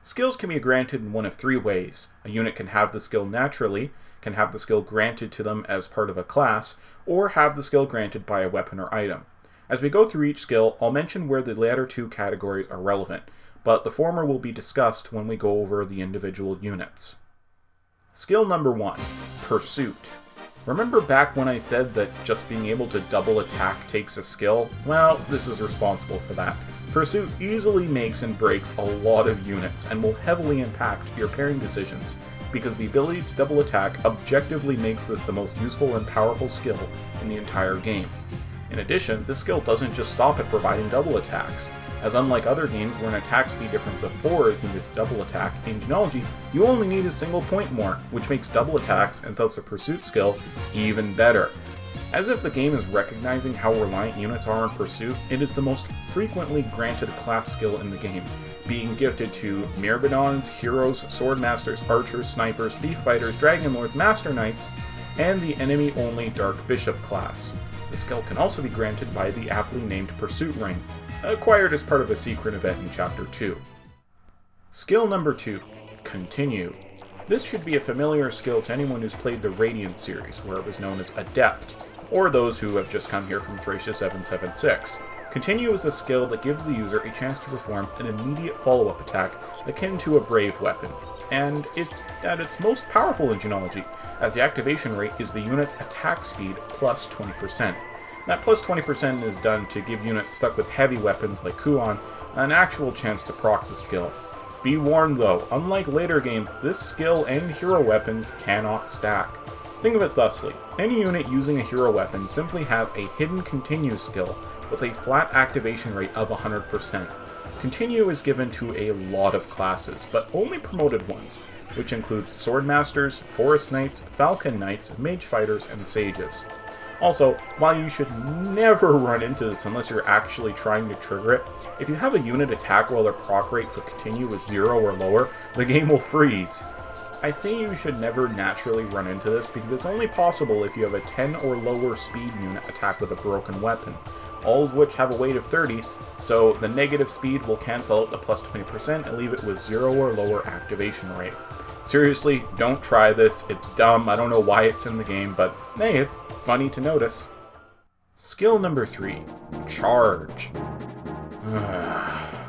Skills can be granted in one of three ways. A unit can have the skill naturally, can have the skill granted to them as part of a class, or have the skill granted by a weapon or item. As we go through each skill, I'll mention where the latter two categories are relevant, but the former will be discussed when we go over the individual units. Skill number 1, Pursuit. Remember back when I said that just being able to double attack takes a skill? Well, this is responsible for that. Pursuit easily makes and breaks a lot of units and will heavily impact your pairing decisions, because the ability to double attack objectively makes this the most useful and powerful skill in the entire game. In addition, this skill doesn't just stop at providing double attacks, as unlike other games where an attack speed difference of 4 is needed to double attack, in Genealogy, you only need a single point more, which makes double attacks, and thus the Pursuit skill, even better. As if the game is recognizing how reliant units are on Pursuit, it is the most frequently granted class skill in the game, being gifted to Myrmidons, Heroes, Swordmasters, Archers, Snipers, Thief Fighters, Dragon Lords, Master Knights, and the enemy-only Dark Bishop class. The skill can also be granted by the aptly named Pursuit Ring, acquired as part of a secret event in Chapter 2. Skill number 2, Continue. This should be a familiar skill to anyone who's played the Radiant series, where it was known as Adept, or those who have just come here from Thracia 776. Continue is a skill that gives the user a chance to perform an immediate follow-up attack akin to a Brave weapon, and it's at its most powerful in Genealogy, as the activation rate is the unit's attack speed plus 20%. That plus 20% is done to give units stuck with heavy weapons like Kuon an actual chance to proc the skill. Be warned though, unlike later games, this skill and hero weapons cannot stack. Think of it thusly: any unit using a hero weapon simply has a hidden Continue skill with a flat activation rate of 100%. Continue is given to a lot of classes, but only promoted ones, which includes Swordmasters, Forest Knights, Falcon Knights, Mage Fighters, and Sages. Also, while you should never run into this unless you're actually trying to trigger it, if you have a unit attack while their proc rate for Continue is 0 or lower, the game will freeze. I say you should never naturally run into this because it's only possible if you have a 10 or lower speed unit attack with a broken weapon, all of which have a weight of 30, so the negative speed will cancel out the plus 20% and leave it with 0 or lower activation rate. Seriously, don't try this, it's dumb, I don't know why it's in the game, but hey, it's funny to notice. Skill number 3, Charge.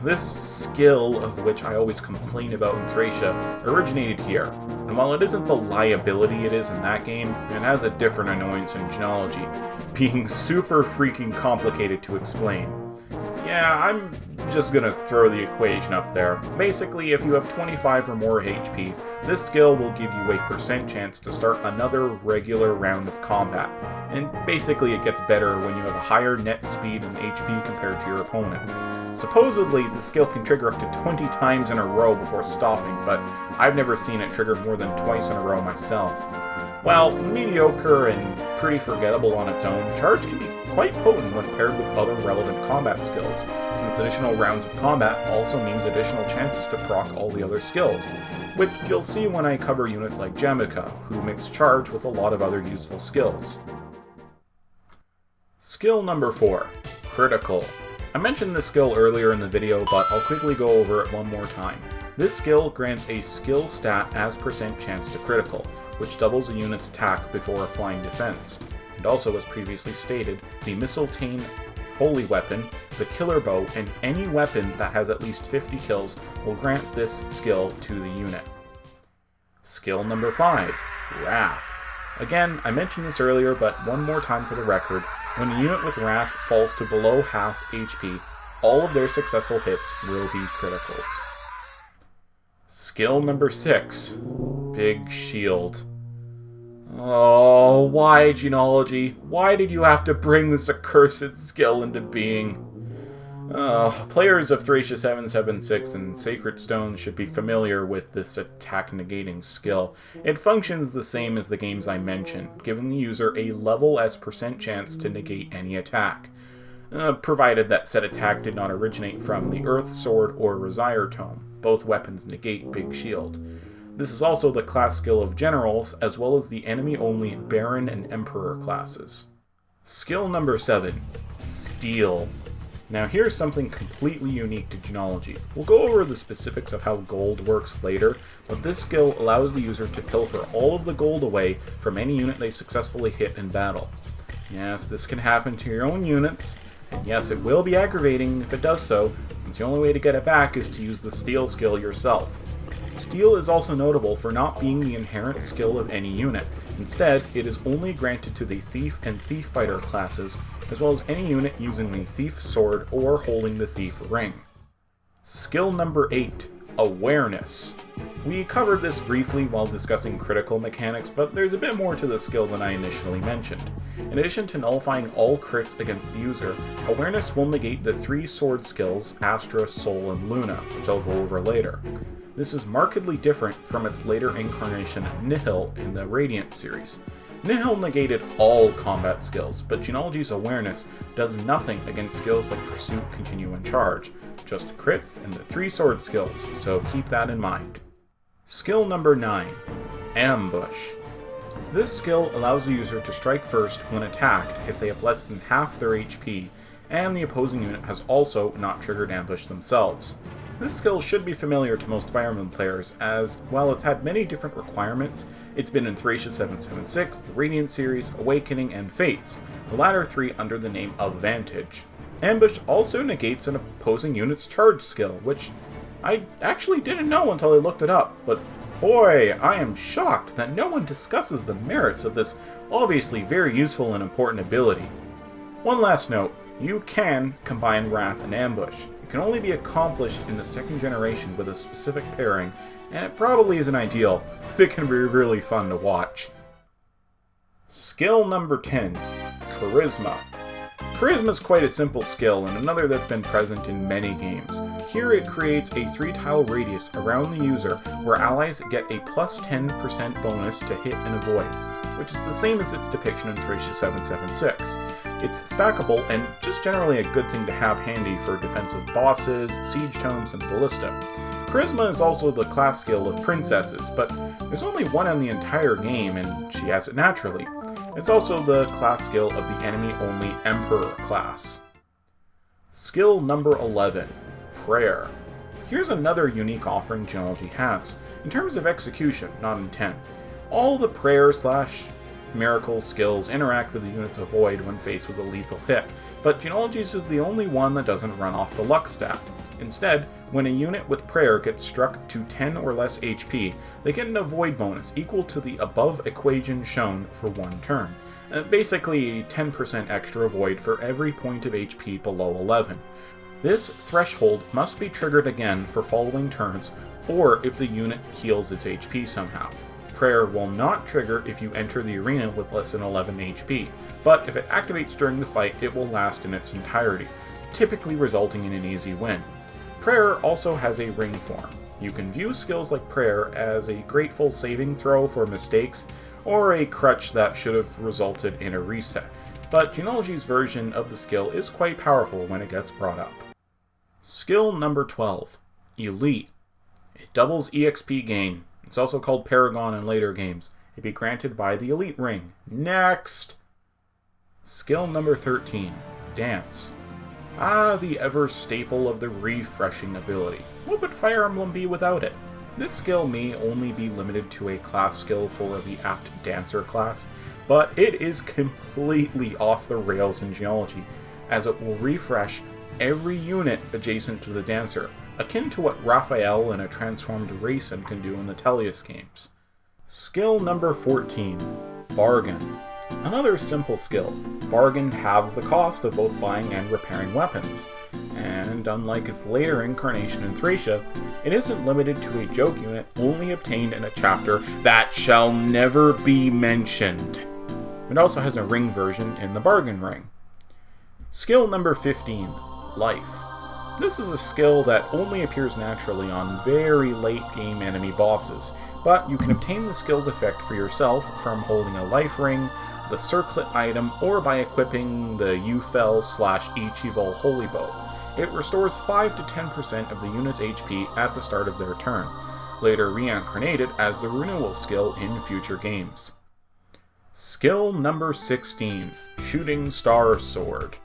This skill, of which I always complain about in Thracia, originated here, and while it isn't the liability it is in that game, it has a different annoyance in Genealogy, being super freaking complicated to explain. Yeah, I'm just gonna throw the equation up there. Basically, if you have 25 or more HP, this skill will give you a % chance to start another regular round of combat, and basically it gets better when you have a higher net speed and HP compared to your opponent. Supposedly, the skill can trigger up to 20 times in a row before stopping, but I've never seen it trigger more than twice in a row myself. While mediocre and pretty forgettable on its own, Charge can be quite potent when paired with other relevant combat skills, since additional rounds of combat also means additional chances to proc all the other skills, which you'll see when I cover units like Jamika, who mix Charge with a lot of other useful skills. Skill number 4, Critical. I mentioned this skill earlier in the video, but I'll quickly go over it one more time. This skill grants a skill stat as % chance to critical, which doubles a unit's attack before applying defense. And also, as previously stated, the Mistletoe Holy Weapon, the Killer Bow, and any weapon that has at least 50 kills will grant this skill to the unit. Skill number 5, Wrath. Again, I mentioned this earlier, but one more time for the record, when a unit with Wrath falls to below half HP, all of their successful hits will be criticals. Skill number 6, Big Shield. Oh, why, Genealogy? Why did you have to bring this accursed skill into being? Players of Thracia 776 and Sacred Stones should be familiar with this attack negating skill. It functions the same as the games I mentioned, giving the user a level as % chance to negate any attack, provided that said attack did not originate from the Earth Sword or Resire Tome. Both weapons negate Big Shield. This is also the class skill of Generals, as well as the enemy-only Baron and Emperor classes. Skill number 7, Steal. Now here's something completely unique to Genealogy. We'll go over the specifics of how gold works later, but this skill allows the user to pilfer all of the gold away from any unit they've successfully hit in battle. Yes, this can happen to your own units, and yes, it will be aggravating if it does so, since the only way to get it back is to use the steal skill yourself. Steal is also notable for not being the inherent skill of any unit. Instead, it is only granted to the Thief and Thief Fighter classes, as well as any unit using the Thief Sword or holding the Thief Ring. Skill number 8, Awareness. We covered this briefly while discussing critical mechanics, but there's a bit more to the skill than I initially mentioned. In addition to nullifying all crits against the user, Awareness will negate the 3 sword skills, Astra, Soul, and Luna, which I'll go over later. This is markedly different from its later incarnation Nihil in the Radiant series. Nihil negated all combat skills, but Genealogy's Awareness does nothing against skills like Pursuit, Continue, and Charge, just crits and the 3 sword skills, so keep that in mind. Skill number 9, Ambush. This skill allows the user to strike first when attacked if they have less than half their HP, and the opposing unit has also not triggered Ambush themselves. This skill should be familiar to most Fire Emblem players, as while it's had many different requirements, it's been in Thracia 776, the Radiant series, Awakening, and Fates, the latter 3 under the name of Vantage. Ambush also negates an opposing unit's charge skill, which I actually didn't know until I looked it up, but boy, I am shocked that no one discusses the merits of this obviously very useful and important ability. One last note, you can combine Wrath and Ambush. It can only be accomplished in the 2nd generation with a specific pairing, and it probably isn't ideal, but it can be really fun to watch. Skill number 10, Charisma. Charisma is quite a simple skill, and another that's been present in many games. Here it creates a 3-tile radius around the user where allies get a plus 10% bonus to hit and avoid, which is the same as its depiction in Thracia 776. It's stackable and just generally a good thing to have handy for defensive bosses, siege tomes, and ballista. Charisma is also the class skill of princesses, but there's only one in the entire game, and she has it naturally. It's also the class skill of the enemy-only Emperor class. Skill number 11, Prayer. Here's another unique offering Genealogy has, in terms of execution, not intent. All the prayer/miracle skills interact with the unit's avoid when faced with a lethal hit, but Genealogy's is the only one that doesn't run off the luck stat. Instead, when a unit with prayer gets struck to 10 or less HP, they get an avoid bonus equal to the above equation shown for 1 turn. Basically, 10% extra avoid for every point of HP below 11. This threshold must be triggered again for following turns, or if the unit heals its HP somehow. Prayer will not trigger if you enter the arena with less than 11 HP, but if it activates during the fight, it will last in its entirety, typically resulting in an easy win. Prayer also has a ring form. You can view skills like Prayer as a grateful saving throw for mistakes, or a crutch that should have resulted in a reset, but Genealogy's version of the skill is quite powerful when it gets brought up. Skill number 12, Elite. It doubles EXP gain. It's also called Paragon in later games. It'd be granted by the Elite Ring. Next! Skill number 13, Dance. The ever staple of the refreshing ability. What would Fire Emblem be without it? This skill may only be limited to a class skill for the Apt Dancer class, but it is completely off the rails in Genealogy, as it will refresh every unit adjacent to the Dancer, akin to what Raphael and a transformed Raisin can do in the Tellius games. Skill number 14, Bargain. Another simple skill. Bargain halves the cost of both buying and repairing weapons. And unlike its later incarnation in Thracia, it isn't limited to a joke unit only obtained in a chapter that shall never be mentioned. It also has a ring version in the Bargain Ring. Skill number 15, Life. This is a skill that only appears naturally on very late game enemy bosses, but you can obtain the skill's effect for yourself from holding a life ring, the circlet item, or by equipping the Ufel/Ichival Holy Bow. It restores 5 to 10% of the unit's HP at the start of their turn, later reincarnated as the renewal skill in future games. Skill number 16, Shooting Star Sword.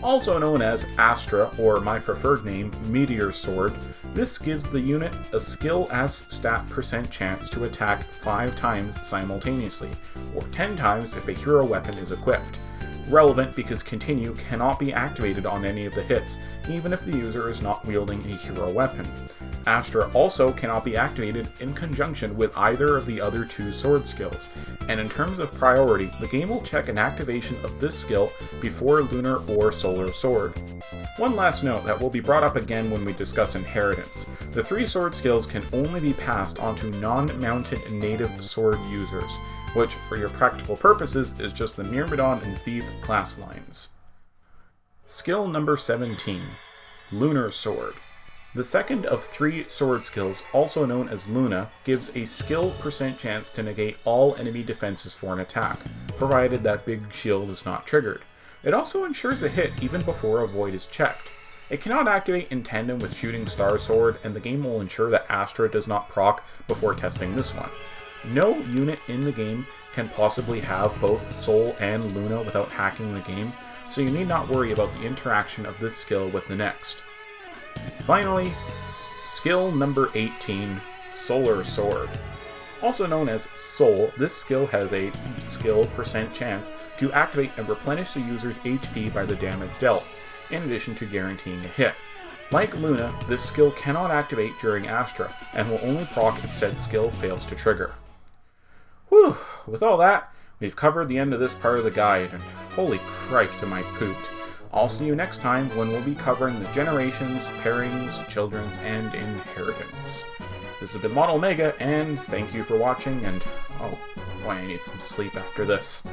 Also known as Astra, or my preferred name, Meteor Sword, this gives the unit a skill as stat % chance to attack 5 times simultaneously, or 10 times if a hero weapon is equipped. Relevant because Continue cannot be activated on any of the hits, even if the user is not wielding a hero weapon. Astra also cannot be activated in conjunction with either of the other 2 sword skills, and in terms of priority, the game will check an activation of this skill before Lunar or Solar Sword. One last note that will be brought up again when we discuss inheritance. The 3 sword skills can only be passed onto non-mounted native sword users, which, for your practical purposes, is just the Myrmidon and Thief class lines. Skill number 17, Lunar Sword. The second of 3 sword skills, also known as Luna, gives a skill % chance to negate all enemy defenses for an attack, provided that big shield is not triggered. It also ensures a hit even before a void is checked. It cannot activate in tandem with Shooting Star Sword, and the game will ensure that Astra does not proc before testing this one. No unit in the game can possibly have both Soul and Luna without hacking the game, so you need not worry about the interaction of this skill with the next. Finally, skill number 18, Solar Sword. Also known as Soul, this skill has a skill % chance to activate and replenish the user's HP by the damage dealt, in addition to guaranteeing a hit. Like Luna, this skill cannot activate during Astra, and will only proc if said skill fails to trigger. Whew, with all that, we've covered the end of this part of the guide, and holy cripes am I pooped. I'll see you next time when we'll be covering the Generations, Pairings, Children's, and Inheritance. This has been Model Omega, and thank you for watching, and oh boy, I need some sleep after this.